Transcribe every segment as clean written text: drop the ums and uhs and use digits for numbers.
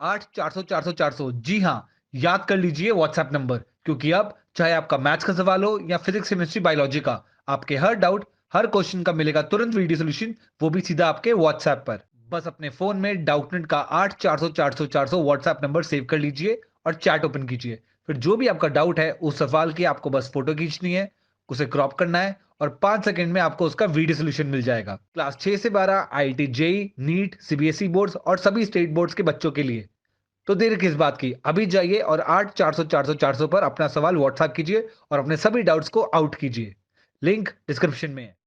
8 400 400 400। जी हाँ, याद कर लीजिए व्हाट्सएप नंबर, क्योंकि अब चाहे आपका मैथ्स का सवाल हो या फिजिक्स केमिस्ट्री बायोलॉजी का, आपके हर डाउट, हर क्वेश्चन का मिलेगा तुरंत वीडियो सोल्यूशन, वो भी सीधा आपके व्हाट्सएप पर। बस अपने फोन में डाउटनेट का 8 400 400 400 व्हाट्सएप नंबर सेव कर लीजिए और चैट ओपन कीजिए। फिर जो भी आपका डाउट है उस सवाल की आपको बस फोटो खींचनी है, उसे क्रॉप करना है और 5 सेकंड में आपको उसका वीडियो सोल्यूशन मिल जाएगा। क्लास 6 से 12 IIT JEE, NEET, CBSE boards और सभी स्टेट बोर्ड्स के बच्चों के लिए। तो देर किस बात की, अभी जाइए और 8 400 400 400 पर अपना सवाल व्हाट्सएप कीजिए और अपने सभी डाउट्स को आउट कीजिए। लिंक डिस्क्रिप्शन में है।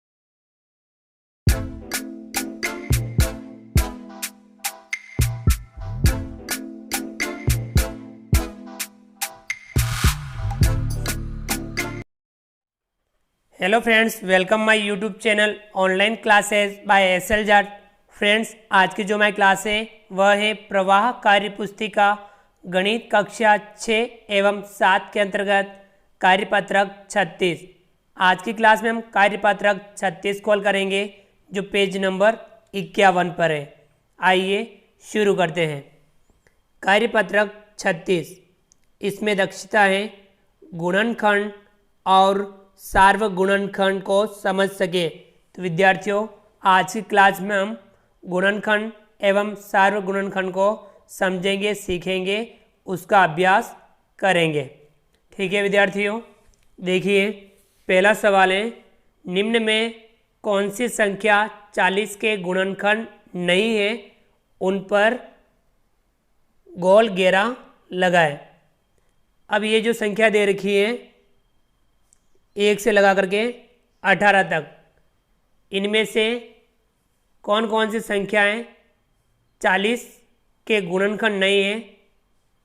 Hello friends, welcome my YouTube channel online classes by SL Jat. Friends, आज की जो हमारी क्लास है वह है प्रवाह कार्य पुस्तिका गणित कक्षा 6 एवं 7 के अंतर्गत कार्यपत्रक 36। आज की क्लास में हम कार्यपत्रक 36 कॉल करेंगे जो पेज नंबर 51 पर है। आइए शुरू करते हैं। कार्यपत्रक 36, इसमें दक्षता है गुणनखंड और सार्वगुणनखंड को समझ सके। तो विद्यार्थियों, आज की क्लास में हम गुणनखंड एवं सार्वगुणनखंड को समझेंगे, सीखेंगे, उसका अभ्यास करेंगे। ठीक है विद्यार्थियों, देखिए पहला सवाल है, निम्न में कौन सी संख्या 40 के गुणनखंड नहीं है, उन पर गोल घेरा लगाए। अब ये जो संख्या दे रखी है 1 से लगा करके 18 तक, इनमें से कौन कौन सी संख्याएं 40 के गुणनखंड नहीं है,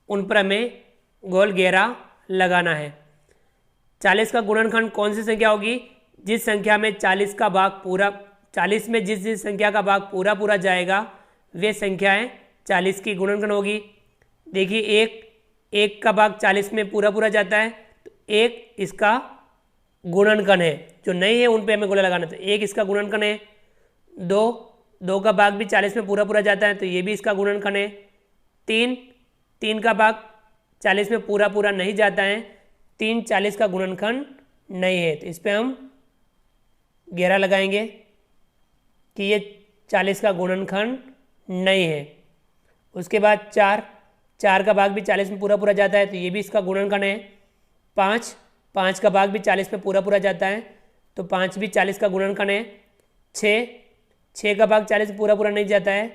उन पर हमें गोल घेरा लगाना है। 40 का गुणनखंड कौन सी संख्या होगी? जिस संख्या में 40 का भाग पूरा 40 में जिस जिस संख्या का भाग पूरा पूरा जाएगा वे संख्याएं 40 की गुणनखंड होगी। देखिए एक का भाग 40 में पूरा पूरा जाता है, तो एक इसका गुणनखंड है। जो नहीं है उन पे हमें गोला लगाना है, तो एक इसका गुणनखंड है। दो का भाग भी 40 में पूरा पूरा जाता है, तो ये भी इसका गुणनखंड है। तीन का भाग 40 में पूरा पूरा नहीं जाता है, 3 40 का गुणनखंड नहीं है, तो इस पर हम घेरा लगाएंगे कि ये 40 का गुणनखंड नहीं है। उसके बाद चार का भाग भी 40 में पूरा पूरा जाता है, तो ये भी इसका गुणनखंड है। पाँच का भाग भी 40 में पूरा पूरा जाता है, तो 5 भी 40 का गुणनखंड है। छः का भाग 40 में पूरा पूरा नहीं जाता है,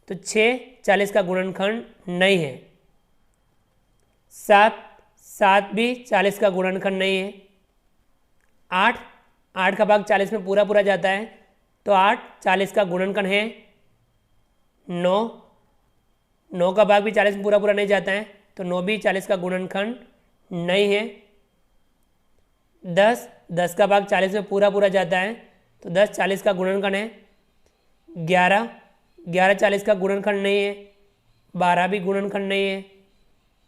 तो 6 40 का गुणनखंड नहीं है। सात भी 40 का गुणनखंड नहीं है। आठ का भाग 40 में पूरा पूरा जाता है, तो 8 40 का गुणनखंड है। 9 का भाग भी 40 में पूरा पूरा नहीं जाता है, तो 9 भी 40 का गुणनखंड नहीं है। 10 का भाग 40 में पूरा पूरा जाता है, तो 10 40 का गुणनखंड है। 11 40 का गुणनखंड नहीं है। 12 भी गुणनखंड नहीं है।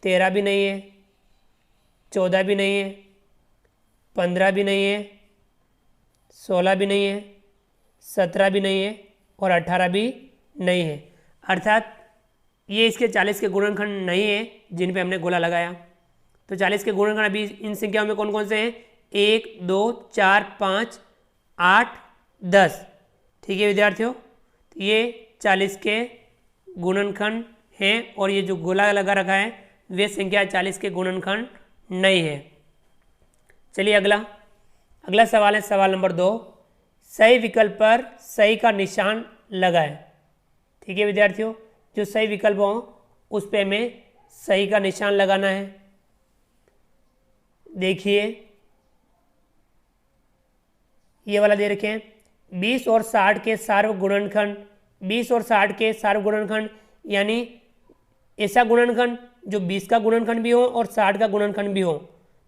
13 भी नहीं है। 14 भी नहीं है। 15 भी नहीं है। 16 भी नहीं है। 17 भी नहीं है और 18 भी नहीं है। अर्थात ये इसके 40 के गुणनखंड नहीं है जिन पे हमने गोला लगाया। तो 40 के गुणनखंड अभी इन संख्याओं में कौन कौन से हैं? 1 2 4 5 8 10। ठीक है विद्यार्थियों, तो ये 40 के गुणनखंड हैं और ये जो गोला लगा रखा है वे संख्या 40 के गुणनखंड नहीं है। चलिए अगला सवाल है, सवाल नंबर 2। सही विकल्प पर सही का निशान लगाएं। ठीक है विद्यार्थियों, जो सही विकल्प हो उस पे हमें सही का निशान लगाना है। देखिए ये वाला दे रखे हैं 20 और 60 के सार्वगुणनखंड। 20 और 60 के सार्वगुणनखंड यानी ऐसा गुणनखंड जो 20 का गुणनखंड भी हो और 60 का गुणनखंड भी हो।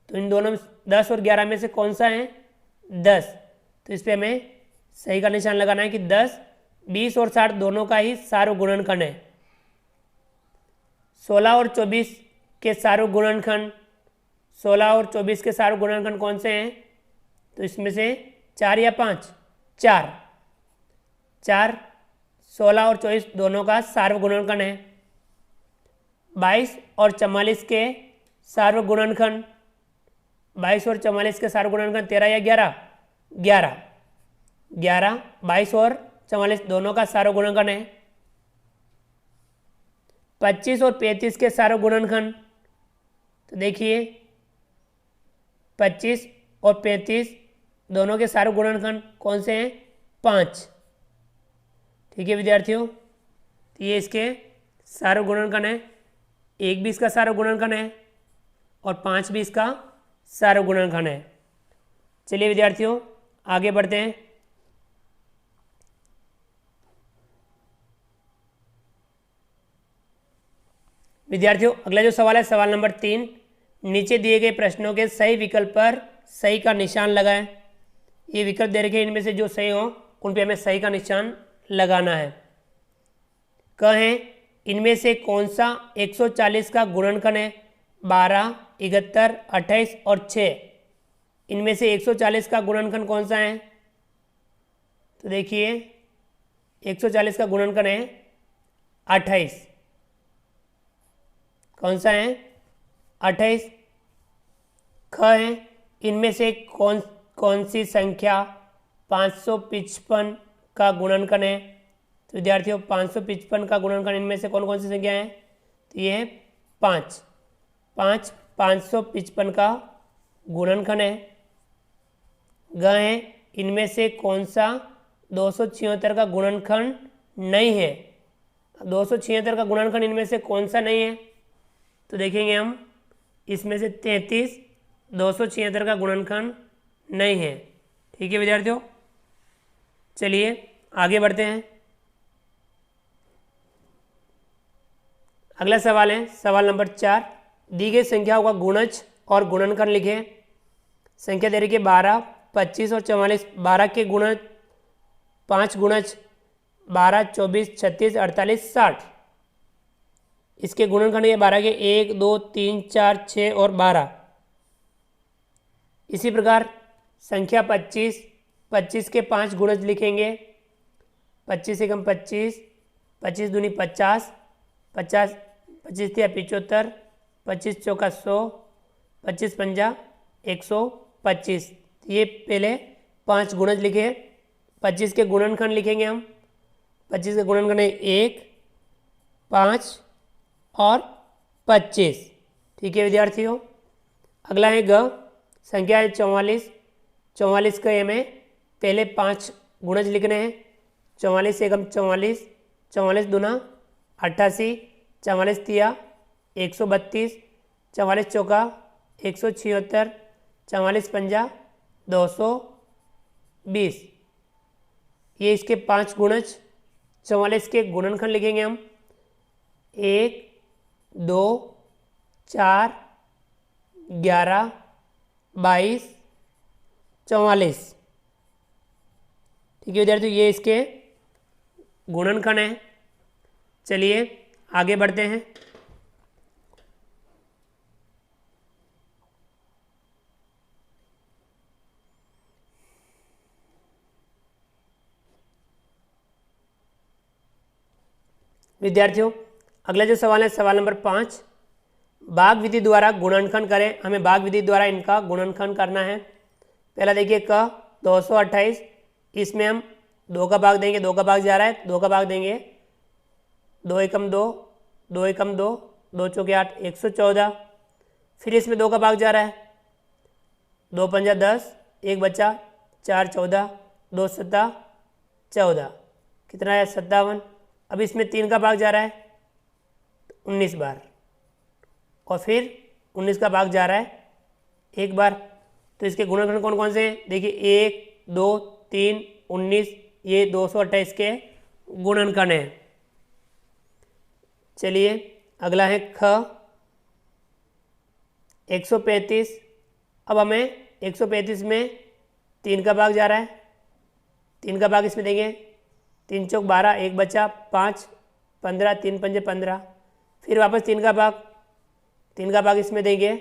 तो इन दोनों में 10 और 11 में से कौन सा है? 10। तो इस पर हमें सही का निशान लगाना है कि 10 20 और 60 दोनों का ही सार्वगुणनखंड है। 16 और 24 के सार्वगुणनखंड 16 और 24 के सार्वगुणनखंड कौन से हैं? तो इसमें से 4 या 5? 4 16 और 24 दोनों का सार्वगुणनखंड है। 22 और 44 के सार्वक गुणनखंड, 22 और 44 के सार्वक गुणनखंड 13 या 11, 11, 11, 22 और 44 दोनों का सार्वक गुणनखंड है। 25 और 35 के सार्वक गुणनखंड, तो देखिए 25 और 35 दोनों के सार्वक गुणनखंड कौन से हैं? 5। ठीक है विद्यार्थियों, तो ये इसके सार्वक गुणनखंड है। 1 भी इसका सार्वक गुणनखंड है और 5 भी इसका सार्वक गुणनखंड है। चलिए विद्यार्थियों आगे बढ़ते हैं। विद्यार्थियों अगला जो सवाल है सवाल नंबर 3, नीचे दिए गए प्रश्नों के सही विकल्प पर सही का निशान लगाएं। ये विकल्प दे रखे हैं, इनमें से जो सही हो उन पे हमें सही का निशान लगाना है। कहें इनमें से कौन सा 140 का गुणनखंड है? 12, 71, 28 और 6। इनमें से 140 का गुणनखंड कौन सा है? तो देखिए 140 का गुणनखंड है 28। कौन सा है? 28। ख है इनमें से कौन सी संख्या 555 का गुणनखंड है? तो विद्यार्थियों 555 का गुणनखंड इनमें से कौन कौन सी संख्या है? तो ये है 5। 555 का गुणनखंड है। ग है इनमें से कौन सा 276 का गुणनखंड नहीं है? 276 का गुणनखंड इनमें से कौन सा नहीं है? तो देखेंगे हम इसमें से 33 276 का गुणनखंड नहीं है। ठीक है विद्यार्थियों, चलिए आगे बढ़ते हैं। अगला सवाल है सवाल नंबर 4, दी गई संख्याओं का गुणज और गुणनखंड लिखें। संख्या दे रही है 12, 25 और 44। 12 के गुणज 5 गुणज 12, 24, 36, 48, 60। इसके गुणनखंड ये 12 के 1, 2, 3, 4, 6 और 12। इसी प्रकार संख्या 25, 25 के 5 गुणज लिखेंगे। 25 एकम 25, 25 दूनी 50, 50 25 तिया 75, 25 चौका 100, 25 पंजा 125। ये पहले 5 गुणज लिखे। 25 के गुणनखंड लिखेंगे हम। 25 के गुणनखंड है 1, 5 और 25। ठीक है विद्यार्थियों, अगला है ग, संख्या है 44। 44 का में पहले 5 गुणज लिखने हैं। 44 एकम 44, 44 दूना 88, 44 तिया 132, 44 चौका 176, 44 पंजा 220। ये इसके 5 गुणज। 44 के गुणनखंड लिखेंगे हम। 1, 2, 4, 11, 22, 44। ठीक है विद्यार्थियों, ये इसके गुणनखंड है। चलिए आगे बढ़ते हैं। विद्यार्थियों अगला जो सवाल है सवाल नंबर 5, भाग विधि द्वारा गुणनखंड करें। हमें भाग विधि द्वारा इनका गुणनखंड करना है। पहला देखिए क 228, इसमें हम 2 का भाग देंगे। 2 का भाग जा रहा है, 2 का भाग देंगे। 2 एकम 2, 2 एकम 2, 2 चौके 8, 114। फिर इसमें 2 का भाग जा रहा है। 2 पंजा 10, 1 बचा 4 14, 2 सत्ता 14, कितना है 57। अब इसमें 3 का भाग जा रहा है 19 बार, और फिर 19 का भाग जा रहा है 1 बार। तो इसके गुणनखंड कौन कौन से हैं? देखिए 1, 2, 3, 19, ये 228 के गुणनखंड हैं। चलिए अगला है ख 135। अब हमें 135 में 3 का भाग जा रहा है। 3 का भाग इसमें देंगे। 3 चौक 12, 1 बचा 5, 15, 3 पंजे 15। फिर वापस 3 का भाग। 3 का भाग इसमें देंगे।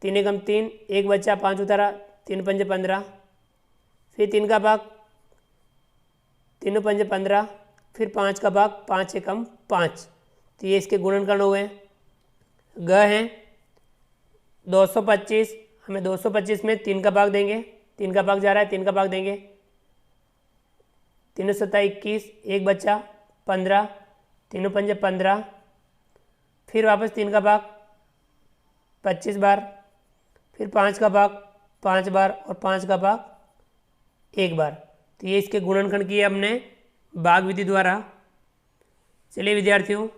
3 एकम 3, 1 बचा 5 उतारा, 3 पंजे 15। फिर 3 का भाग, 3 पंजे 15। फिर 5 का भाग, 5 एकम 5। तो ये इसके गुणनखंड हो गए। ग है 225, हमें 225 में 3 का भाग देंगे, 3 का भाग जा रहा है, 3 का भाग देंगे, 3 सत्ता 21, एक बच्चा 15, 3 पंजे 15, फिर वापस 3 का भाग 25 बार, फिर 5 का भाग 5 बार और 5 का भाग 1 बार। तो ये इसके गुणनखंड किए हमने भाग विधि द्वारा। चलिए विद्यार्थियों,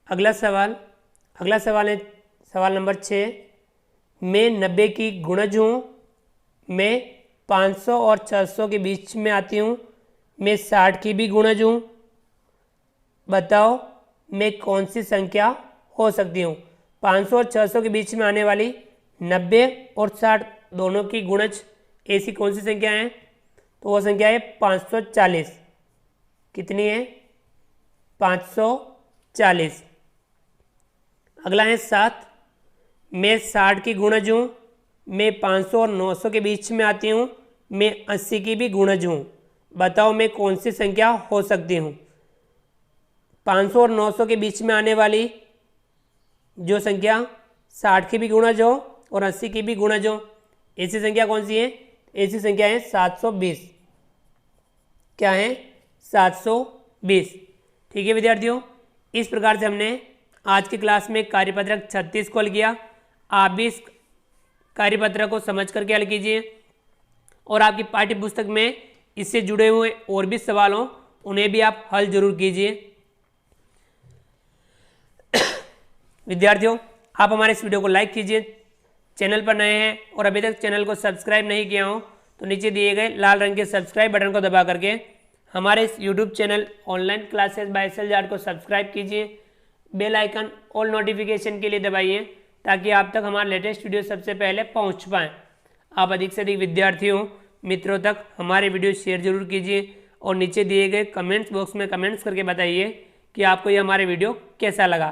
अगला सवाल है सवाल नंबर 6। मैं 90 की गुणज हूँ, मैं 500 और 600 के बीच में आती हूँ, मैं 60 की भी गुणज हूँ, बताओ मैं कौन सी संख्या हो सकती हूँ। 500 और 600 के बीच में आने वाली 90 और 60 दोनों की गुणज ऐसी कौन सी संख्या है? तो वो संख्या है 540। कितनी है? 540। अगला है 7। मैं 60 की गुणज हूँ, मैं 500 और 900 के बीच में आती हूँ, मैं 80 की भी गुणज हूँ, बताओ मैं कौन सी संख्या हो सकती हूँ। 500 और 900 के बीच में आने वाली जो संख्या 60 की भी गुणज हो और 80 की भी गुणज हो, ऐसी संख्या कौन सी है? ऐसी संख्या है 720। क्या है? 720। ठीक है विद्यार्थियों, इस प्रकार से हमने आज की क्लास में कार्यपत्रक 36 को हल किया। आप भी इस कार्यपत्रक को समझ करके हल कीजिए और आपकी पाठ्य पुस्तक में इससे जुड़े हुए और भी सवाल हों उन्हें भी आप हल जरूर कीजिए। विद्यार्थियों, आप हमारे इस वीडियो को लाइक कीजिए। चैनल पर नए हैं और अभी तक चैनल को सब्सक्राइब नहीं किया हो तो नीचे दिए गए लाल रंग के सब्सक्राइब बटन को दबा करके हमारे इस YouTube channel online classes bye SLJART को सब्सक्राइब कीजिए। बेल आइकन ऑल नोटिफिकेशन के लिए दबाइए ताकि आप तक हमारा लेटेस्ट वीडियो सबसे पहले पहुंच पाएँ। आप अधिक से अधिक विद्यार्थियों मित्रों तक हमारे वीडियो शेयर जरूर कीजिए और नीचे दिए गए कमेंट्स बॉक्स में कमेंट्स करके बताइए कि आपको ये हमारे वीडियो कैसा लगा।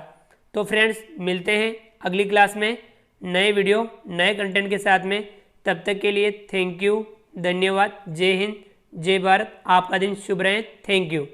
तो फ्रेंड्स, मिलते हैं अगली क्लास में नए वीडियो नए कंटेंट के साथ में। तब तक के लिए थैंक यू, धन्यवाद, जय हिंद, जय भारत। आपका दिन शुभ रहे। Thank you.